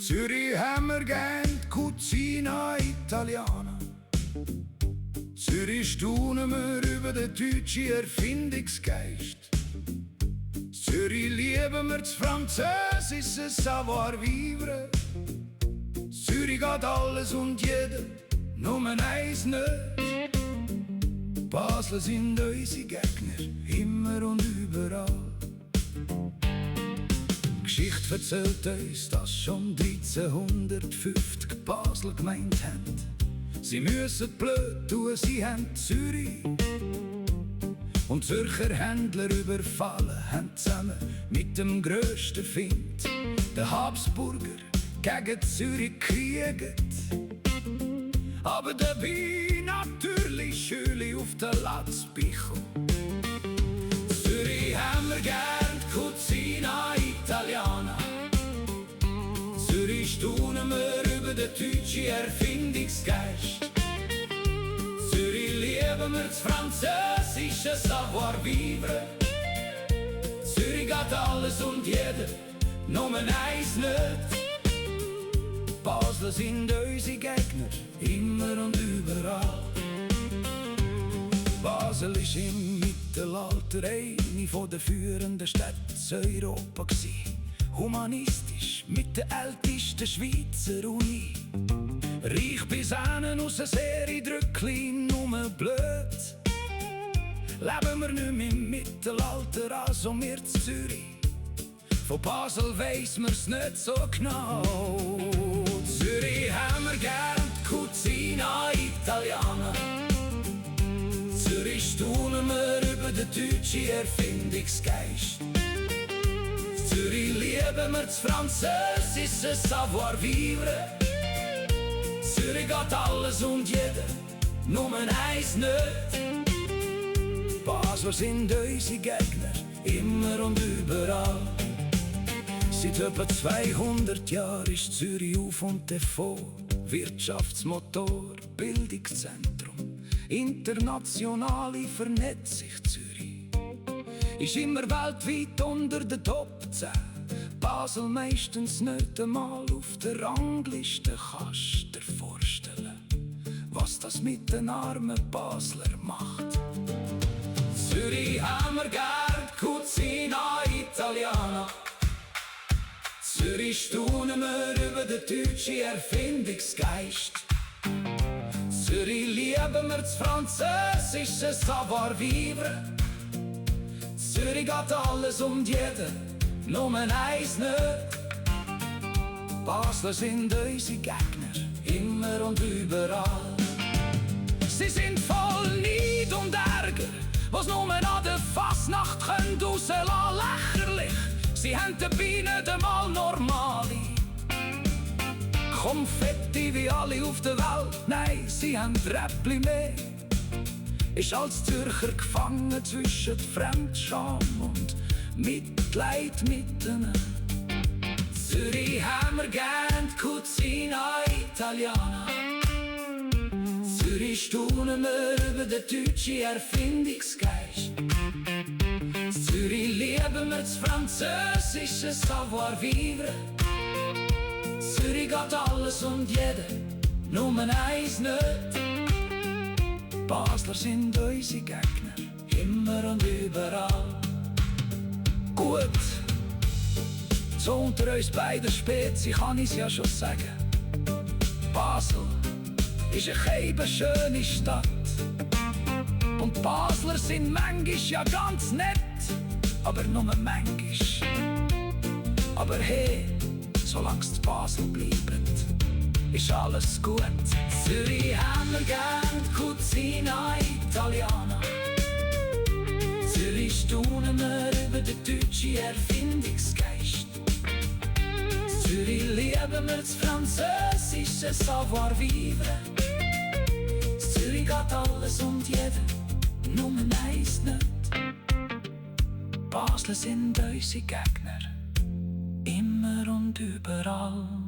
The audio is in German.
Zürich haben wir gern die Cucina Italiana. Zürich staunen wir über den deutschen Erfindungsgeist. Zürich lieben wir das französische Savoir-vivre. Zürich geht alles und jeder, nur eins nicht. Basel sind unsere Gegner, immer und überall. Die Geschichte erzählt uns, dass schon 1350 Basel gemeint haben. Sie müssen blöd tun, sie haben Zürich. Und Zürcher Händler überfallen, haben zusammen mit dem grössten Find, den Habsburger, gegen Zürich gekriegt. Aber dabei natürlich Schüli auf der Latzbicho. Zürich haben wir gern die Cucina Italiana. Zürich staunen wir über den deutschen Erfindungsgeist. Zürich lieben wir das französische Savoir-vivre. Zürich geht alles und jeder, nur eins nicht. Basler sind unsere Gegner, immer und überall. Basel war im Mittelalter eine der führenden Städte Europas. Humanistisch mit der ältesten Schweizer Uni. Reich bis hinten aus einer Serie Drücklein, nur blöd. Leben wir nicht mehr im Mittelalter, also wir zu Zürich. Von Basel weiss mir's nicht so genau. Zürich haben wir gern die Cucina Italiana. Zürich staunen wir über den deutschen Erfindungsgeist. Zürich lieben wir das französische Savoir-vivre. Zürich geht alles und jeder, nur eins nicht. Basler sind unsere Gegner, immer und überall. Seit etwa 200 Jahren ist Zürich auf und davon. Wirtschaftsmotor, Bildungszentrum, internationale Vernetzung Zürich. Ist immer weltweit unter den Top 10. Basel meistens nicht einmal auf der Rangliste. Kannst dir vorstellen, was das mit den armen Basler macht. Zürich haben wir gern die Cucina Italiana. Zürich staunen wir über den deutschen Erfindungsgeist. Zürich lieben wir das französische Savoir-vivre. Zürich geht alles und jeder, nur eins nicht. Basler sind unsere Gegner, immer und überall. Sie sind voll Neid und Ärger, was nur an der Fasnacht können rauslassen. Lächerlich, sie haben dabei nicht einmal normale Konfetti wie alle auf der Welt. Nein, sie haben Räppli mehr. Ist als Zürcher gefangen zwischen Fremdscham und Mitleid mit ihnen. Zürich haben wir gern die Cucina Italiana. Zürich staunen wir über den deutschen Erfindungsgeist. Zürich lieben wir das französische Savoir-vivre. Zürich geht alles und jeder, nur eins nicht. Basler sind unsere Gegner, immer und überall. Gut, so unter uns beiden Spezi kann ich's ja schon sagen. Basel ist eine schöne Stadt. Und Basler sind manchmal ja ganz nett, aber nur manchmal. Aber hey, solang's zu Basel bleibt, ist alles gut. Zürich haben wir gern die Cucina Italiana. Zürich staunen wir über den deutschen Erfindungsgeist. Zürich lieben wir das französische Savoir-vivre. Zürich geht alles und jeder, nur eins nicht. Basler sind unsere Gegner, immer und überall.